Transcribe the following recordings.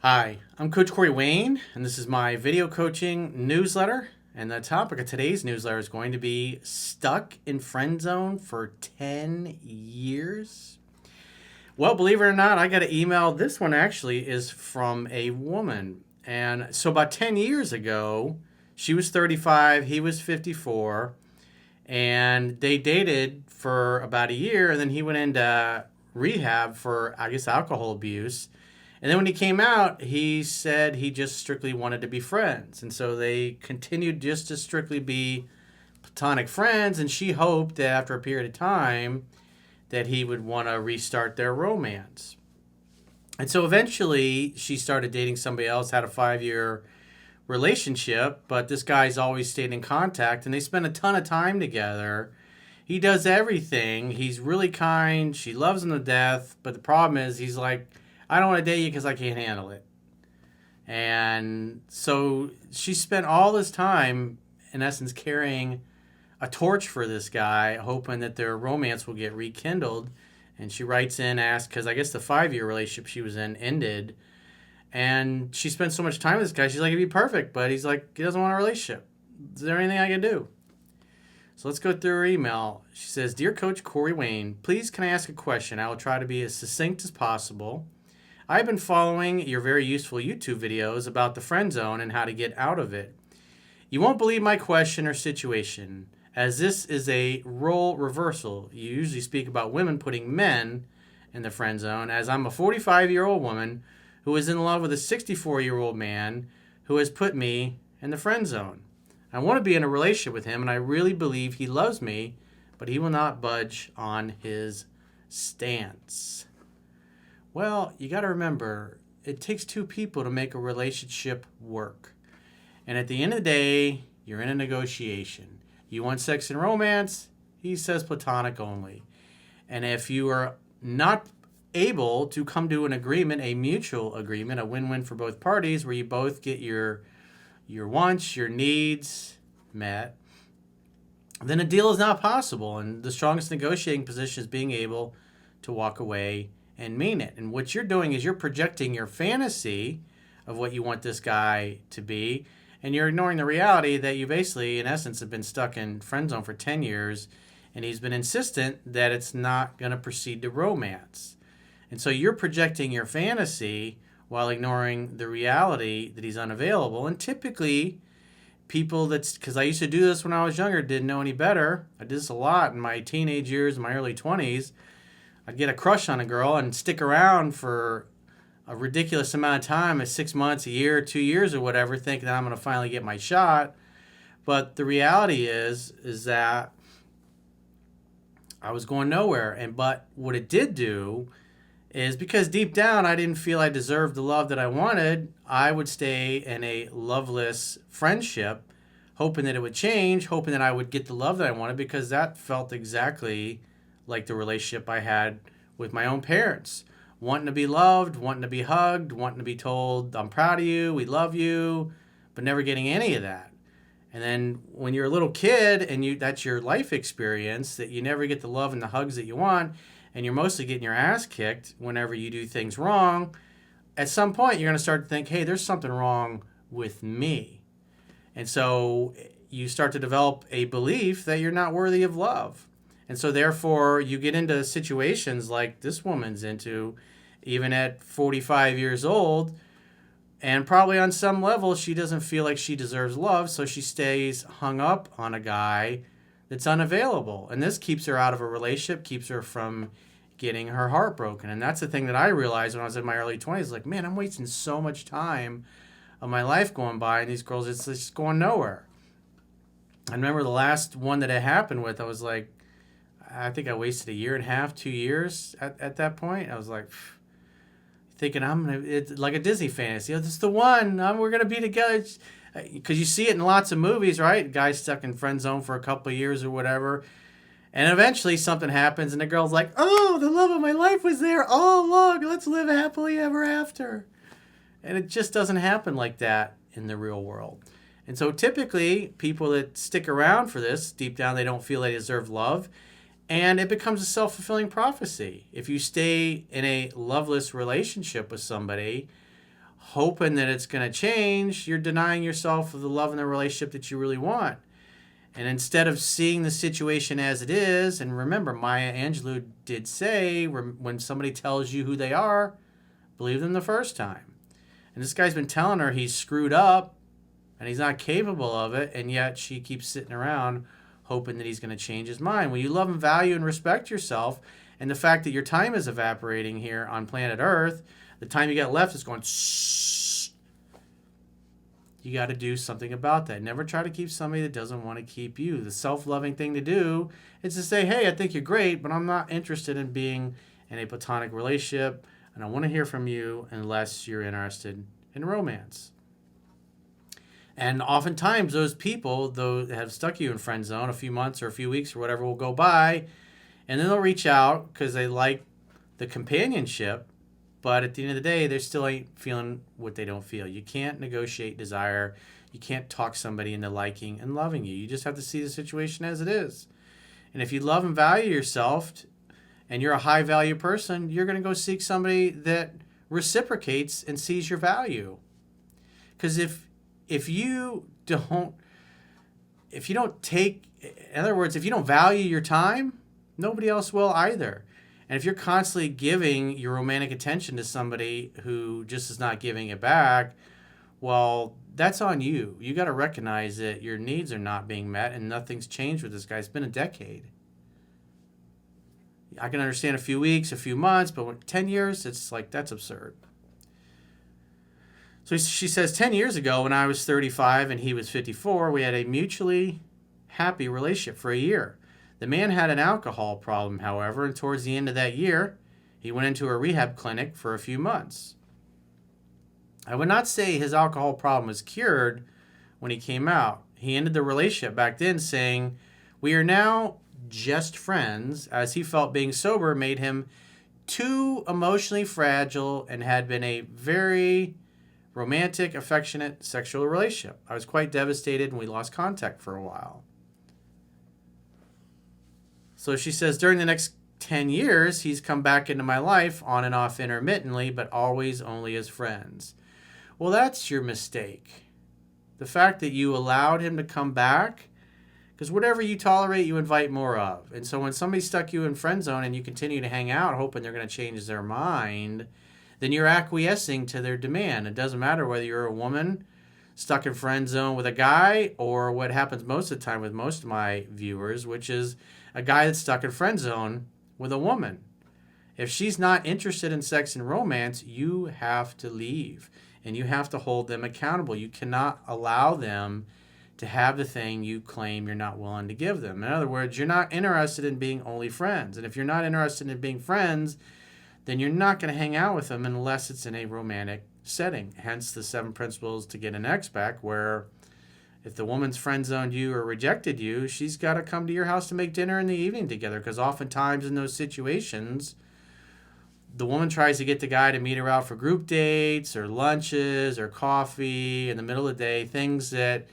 Hi, I'm Coach Corey Wayne, and this is my video coaching newsletter. And the topic of today's newsletter is going to be stuck in friend zone for 10 years. Well, believe it or not, I got an email. This one actually is from a woman. And so about 10 years ago, she was 35, he was 54, and they dated for about a year, and then he went into rehab for, I guess, alcohol abuse. And then when he came out, he said he just strictly wanted to be friends. And so they continued just to strictly be platonic friends. And she hoped that after a period of time that he would want to restart their romance. And so eventually she started dating somebody else, had a 5-year relationship, but this guy's always stayed in contact and they spend a ton of time together. He does everything. He's really kind. She loves him to death. But the problem is he's like, I don't want to date you because I can't handle it. And so she spent all this time, in essence, carrying a torch for this guy, hoping that their romance will get rekindled. And she writes in, asks, because I guess the 5-year relationship she was in ended. And she spent so much time with this guy. She's like, it'd be perfect. But he's like, he doesn't want a relationship. Is there anything I can do? So let's go through her email. She says, Dear Coach Corey Wayne, please can I ask a question? I will try to be as succinct as possible. I've been following your very useful YouTube videos about the friend zone and how to get out of it. You won't believe my question or situation, as this is a role reversal. You usually speak about women putting men in the friend zone, as I'm a 45-year-old woman who is in love with a 64-year-old man who has put me in the friend zone. I want to be in a relationship with him, and I really believe he loves me, but he will not budge on his stance. Well, you got to remember, it takes two people to make a relationship work. And at the end of the day, you're in a negotiation. You want sex and romance, he says platonic only. And if you are not able to come to an agreement, a mutual agreement, a win-win for both parties, where you both get your wants, your needs met, then a deal is not possible. And the strongest negotiating position is being able to walk away and mean it. And what you're doing is you're projecting your fantasy of what you want this guy to be, and you're ignoring the reality that you basically, in essence, have been stuck in friend zone for 10 years, and he's been insistent that it's not going to proceed to romance. And so you're projecting your fantasy while ignoring the reality that he's unavailable. And typically, people because I used to do this when I was younger, didn't know any better. I did this a lot in my teenage years, my early 20s. I'd get a crush on a girl and stick around for a ridiculous amount of time, 6 months, a year, 2 years or whatever, thinking that I'm going to finally get my shot. But the reality is that I was going nowhere. But what it did do is, because deep down I didn't feel I deserved the love that I wanted, I would stay in a loveless friendship, hoping that it would change, hoping that I would get the love that I wanted, because that felt exactly like the relationship I had with my own parents. Wanting to be loved, wanting to be hugged, wanting to be told, I'm proud of you, we love you, but never getting any of that. And then when you're a little kid and that's your life experience, that you never get the love and the hugs that you want, and you're mostly getting your ass kicked whenever you do things wrong, at some point you're going to start to think, hey, there's something wrong with me. And so you start to develop a belief that you're not worthy of love. And so therefore you get into situations like this woman's into, even at 45 years old, and probably on some level she doesn't feel like she deserves love, so she stays hung up on a guy that's unavailable. And this keeps her out of a relationship, keeps her from getting her heart broken. And that's the thing that I realized when I was in my early 20s, like, man, I'm wasting so much time of my life going by, and these girls, it's just going nowhere. I remember the last one that it happened with, I was like, I think I wasted 1.5 years, 2 years at that point. I was like, thinking it's like a Disney fantasy. This is the one. We're going to be together. Because you see it in lots of movies, right? Guys stuck in friend zone for a couple of years or whatever. And eventually something happens and the girl's like, oh, the love of my life was there all along. Let's live happily ever after. And it just doesn't happen like that in the real world. And so typically people that stick around for this, deep down they don't feel they deserve love. And it becomes a self-fulfilling prophecy. If you stay in a loveless relationship with somebody, hoping that it's going to change, you're denying yourself of the love and the relationship that you really want. And instead of seeing the situation as it is, and remember, Maya Angelou did say, when somebody tells you who they are, believe them the first time. And this guy's been telling her he's screwed up and he's not capable of it, and yet she keeps sitting around hoping that he's going to change his mind. When you love and value and respect yourself, and the fact that your time is evaporating here on planet Earth, the time you got left is going, shh. You got to do something about that. Never try to keep somebody that doesn't want to keep you. The self-loving thing to do is to say, hey, I think you're great, but I'm not interested in being in a platonic relationship, and I want to hear from you unless you're interested in romance. And oftentimes those people, though, have stuck you in friend zone, a few months or a few weeks or whatever will go by, and then they'll reach out because they like the companionship, but at the end of the day, they still ain't feeling what they don't feel. You can't negotiate desire. You can't talk somebody into liking and loving you. You just have to see the situation as it is. And if you love and value yourself and you're a high value person, you're going to go seek somebody that reciprocates and sees your value. Because if you don't take, in other words, if you don't value your time, nobody else will either. And if you're constantly giving your romantic attention to somebody who just is not giving it back, well, that's on you. You got to recognize that your needs are not being met and nothing's changed with this guy. It's been a decade. I can understand a few weeks, a few months, but 10 years, it's like, that's absurd. So she says, 10 years ago when I was 35 and he was 54, we had a mutually happy relationship for a year. The man had an alcohol problem, however, and towards the end of that year, he went into a rehab clinic for a few months. I would not say his alcohol problem was cured when he came out. He ended the relationship back then saying, we are now just friends, as he felt being sober made him too emotionally fragile and had been a very romantic, affectionate, sexual relationship. I was quite devastated and we lost contact for a while. So she says, during the next 10 years, he's come back into my life on and off intermittently, but always only as friends. Well, that's your mistake. The fact that you allowed him to come back, because whatever you tolerate, you invite more of. And so when somebody stuck you in friend zone and you continue to hang out hoping they're going to change their mind, then you're acquiescing to their demand. It doesn't matter whether you're a woman stuck in friend zone with a guy or what happens most of the time with most of my viewers, which is a guy that's stuck in friend zone with a woman. If she's not interested in sex and romance, you have to leave and you have to hold them accountable. You cannot allow them to have the thing you claim you're not willing to give them. In other words, you're not interested in being only friends. And if you're not interested in being friends, then you're not going to hang out with them unless it's in a romantic setting. Hence the 7 principles to get an ex back, where if the woman's friend zoned you or rejected you, she's got to come to your house to make dinner in the evening together. Because oftentimes in those situations, the woman tries to get the guy to meet her out for group dates or lunches or coffee in the middle of the day, things that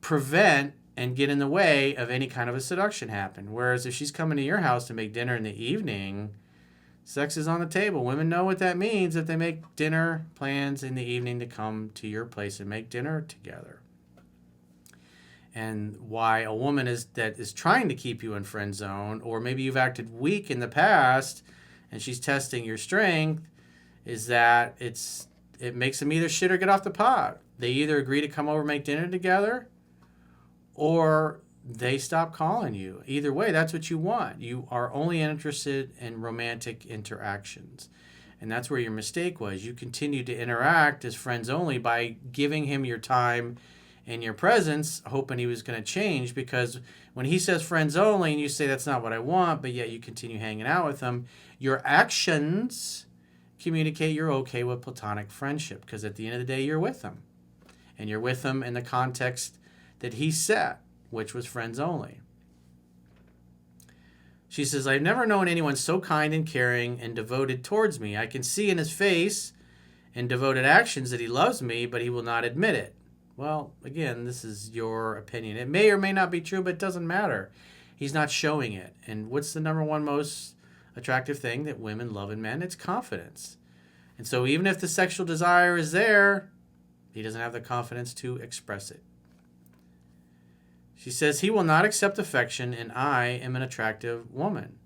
prevent and get in the way of any kind of a seduction happen. Whereas if she's coming to your house to make dinner in the evening, sex is on the table. Women know what that means if they make dinner plans in the evening to come to your place and make dinner together. And why a woman that is trying to keep you in friend zone, or maybe you've acted weak in the past and she's testing your strength, is that it makes them either shit or get off the pot. They either agree to come over and make dinner together, or they stop calling you. Either way, that's what you want. You are only interested in romantic interactions. And that's where your mistake was. You continued to interact as friends only by giving him your time and your presence, hoping he was going to change. Because when he says friends only and you say that's not what I want, but yet you continue hanging out with him, your actions communicate you're okay with platonic friendship. Because at the end of the day, you're with him. And you're with him in the context that he set, which was friends only. She says, I've never known anyone so kind and caring and devoted towards me. I can see in his face and devoted actions that he loves me, but he will not admit it. Well, again, this is your opinion. It may or may not be true, but it doesn't matter. He's not showing it. And what's the number one most attractive thing that women love in men? It's confidence. And so even if the sexual desire is there, he doesn't have the confidence to express it. She says, he will not accept affection, and I am an attractive woman.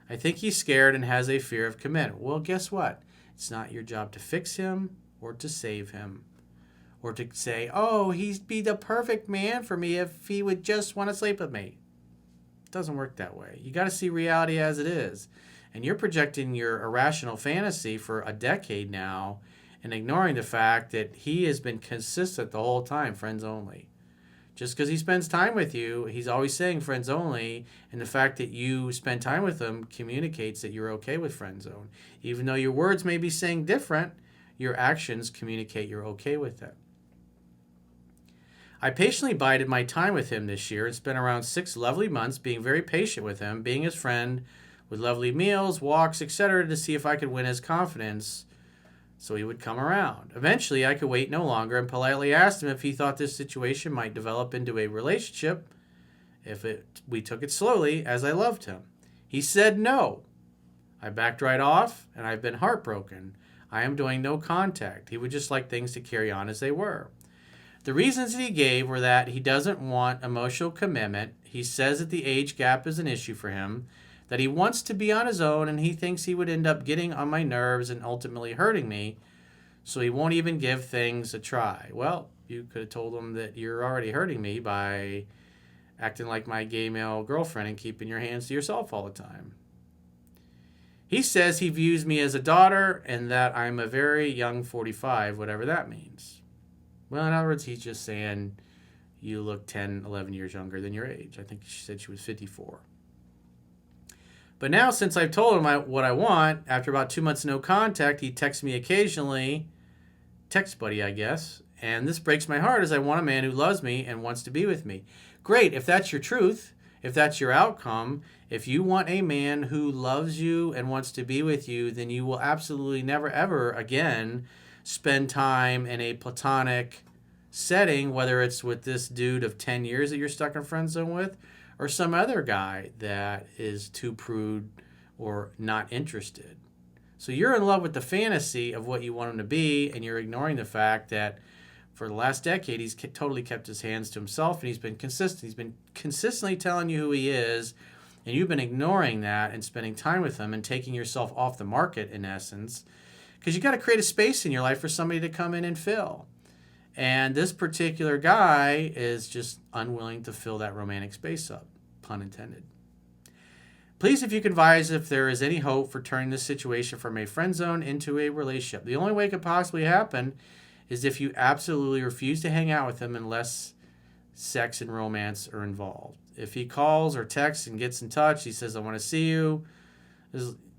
I think he's scared and has a fear of commitment. Well, guess what? It's not your job to fix him or to save him or to say, oh, he'd be the perfect man for me if he would just want to sleep with me. It doesn't work that way. You got to see reality as it is. And you're projecting your irrational fantasy for a decade now and ignoring the fact that he has been consistent the whole time, friends only. Just because he spends time with you, he's always saying friends only, and the fact that you spend time with him communicates that you're okay with friend zone. Even though your words may be saying different, your actions communicate you're okay with it. I patiently bided my time with him this year and spent around 6 lovely months being very patient with him, being his friend, with lovely meals, walks, etc., to see if I could win his confidence so he would come around. Eventually, I could wait no longer and politely asked him if he thought this situation might develop into a relationship if we took it slowly, as I loved him. He said no. I backed right off, and I've been heartbroken. I am doing no contact. He would just like things to carry on as they were. The reasons that he gave were that he doesn't want emotional commitment. He says that the age gap is an issue for him, that he wants to be on his own, and he thinks he would end up getting on my nerves and ultimately hurting me, so he won't even give things a try. Well, you could have told him that you're already hurting me by acting like my gay male girlfriend and keeping your hands to yourself all the time. He says he views me as a daughter and that I'm a very young 45, whatever that means. Well, in other words, he's just saying you look 10, 11 years younger than your age. I think she said she was 54. But now, since I've told him what I want, after about 2 months of no contact, he texts me occasionally, text buddy, I guess, and this breaks my heart as I want a man who loves me and wants to be with me. Great, if that's your truth, if that's your outcome, if you want a man who loves you and wants to be with you, then you will absolutely never, ever again spend time in a platonic setting, whether it's with this dude of 10 years that you're stuck in friend zone with, or some other guy that is too prude or not interested. So you're in love with the fantasy of what you want him to be, and you're ignoring the fact that for the last decade, he's totally kept his hands to himself, and he's been consistent. He's been consistently telling you who he is, and you've been ignoring that and spending time with him and taking yourself off the market, in essence, because you got to create a space in your life for somebody to come in and fill. And this particular guy is just unwilling to fill that romantic space up, pun intended. Please, if you can advise if there is any hope for turning this situation from a friend zone into a relationship. The only way it could possibly happen is if you absolutely refuse to hang out with him unless sex and romance are involved. If he calls or texts and gets in touch, he says, I want to see you,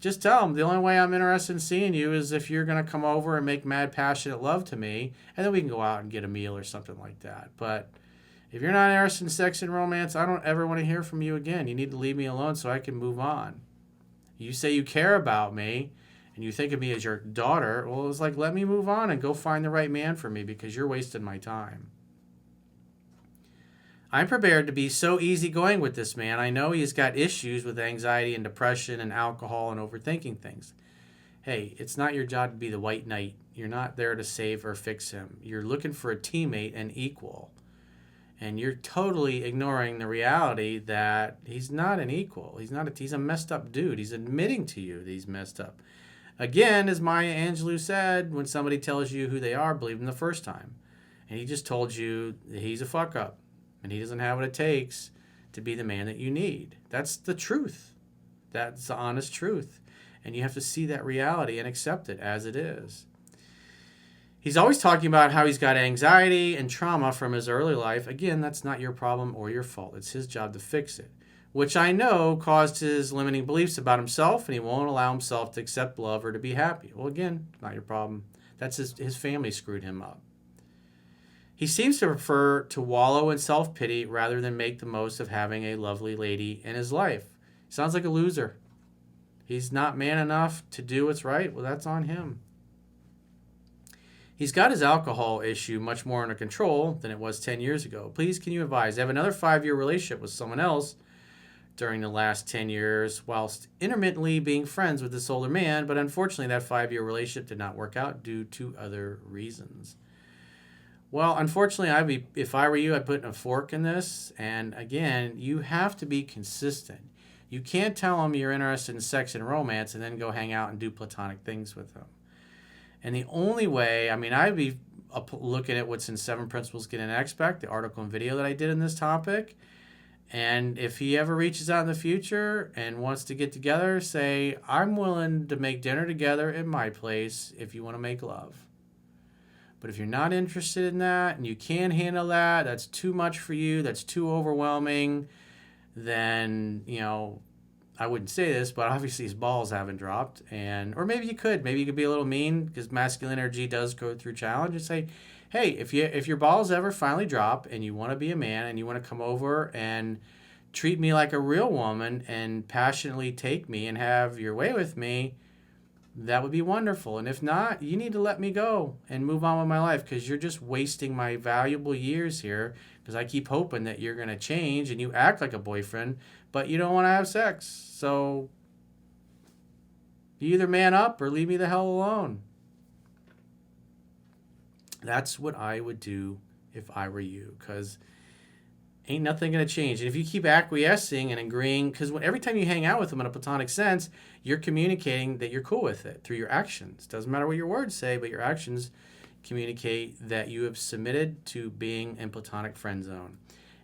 just tell him the only way I'm interested in seeing you is if you're going to come over and make mad, passionate love to me, and then we can go out and get a meal or something like that. But if you're not interested in sex and romance, I don't ever want to hear from you again. You need to leave me alone so I can move on. You say you care about me and you think of me as your daughter. Well, it's like, let me move on and go find the right man for me because you're wasting my time. I'm prepared to be so easygoing with this man. I know he's got issues with anxiety and depression and alcohol and overthinking things. Hey, it's not your job to be the white knight. You're not there to save or fix him. You're looking for a teammate and equal. And you're totally ignoring the reality that he's not an equal. He's a messed up dude. He's admitting to you that he's messed up. Again, as Maya Angelou said, when somebody tells you who they are, believe them the first time. And he just told you that he's a fuck up. And he doesn't have what it takes to be the man that you need. That's the truth. That's the honest truth. And you have to see that reality and accept it as it is. He's always talking about how he's got anxiety and trauma from his early life. Again, that's not your problem or your fault. It's his job to fix it, which I know caused his limiting beliefs about himself, and he won't allow himself to accept love or to be happy. Well, again, not your problem. That's his family screwed him up. He seems to prefer to wallow in self-pity rather than make the most of having a lovely lady in his life. He sounds like a loser. He's not man enough to do what's right. Well, that's on him. He's got his alcohol issue much more under control than it was 10 years ago. Please, can you advise? I have another 5-year relationship with someone else. during the last 10 years whilst intermittently being friends with this older man, but unfortunately that 5-year relationship did not work out due to other reasons. Well, unfortunately, if I were you, I'd put a fork in this. And again, you have to be consistent. You can't tell them you're interested in sex and romance and then go hang out and do platonic things with them. And the only way, I mean, I'd be looking at what's in 7 Principles Get an Expect, the article and video that I did in this topic. And if he ever reaches out in the future and wants to get together, say, I'm willing to make dinner together at my place if you want to make love. But if you're not interested in that and you can't handle that, that's too much for you, that's too overwhelming, then, I wouldn't say this, but obviously his balls haven't dropped. Or maybe you could be a little mean because masculine energy does go through challenge and say, hey, if your balls ever finally drop and you want to be a man and you want to come over and treat me like a real woman and passionately take me and have your way with me, that would be wonderful. And if not, you need to let me go and move on with my life because you're just wasting my valuable years here because I keep hoping that you're going to change and you act like a boyfriend, but you don't want to have sex. So you either man up or leave me the hell alone. That's what I would do if I were you because ain't nothing going to change. And if you keep acquiescing and agreeing, because every time you hang out with them in a platonic sense, you're communicating that you're cool with it through your actions. Doesn't matter what your words say, but your actions communicate that you have submitted to being in platonic friend zone.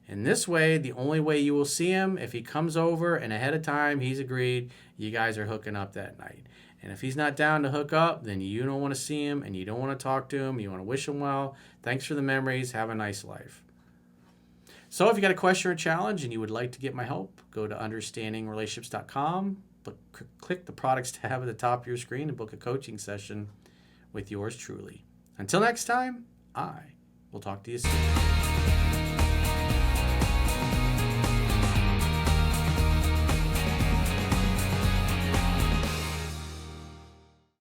And this way, the only way you will see him, if he comes over and ahead of time he's agreed, you guys are hooking up that night. And if he's not down to hook up, then you don't want to see him and you don't want to talk to him. You want to wish him well. Thanks for the memories. Have a nice life. So if you got a question or a challenge and you would like to get my help, go to understandingrelationships.com, click the products tab at the top of your screen and book a coaching session with yours truly. Until next time, I will talk to you soon.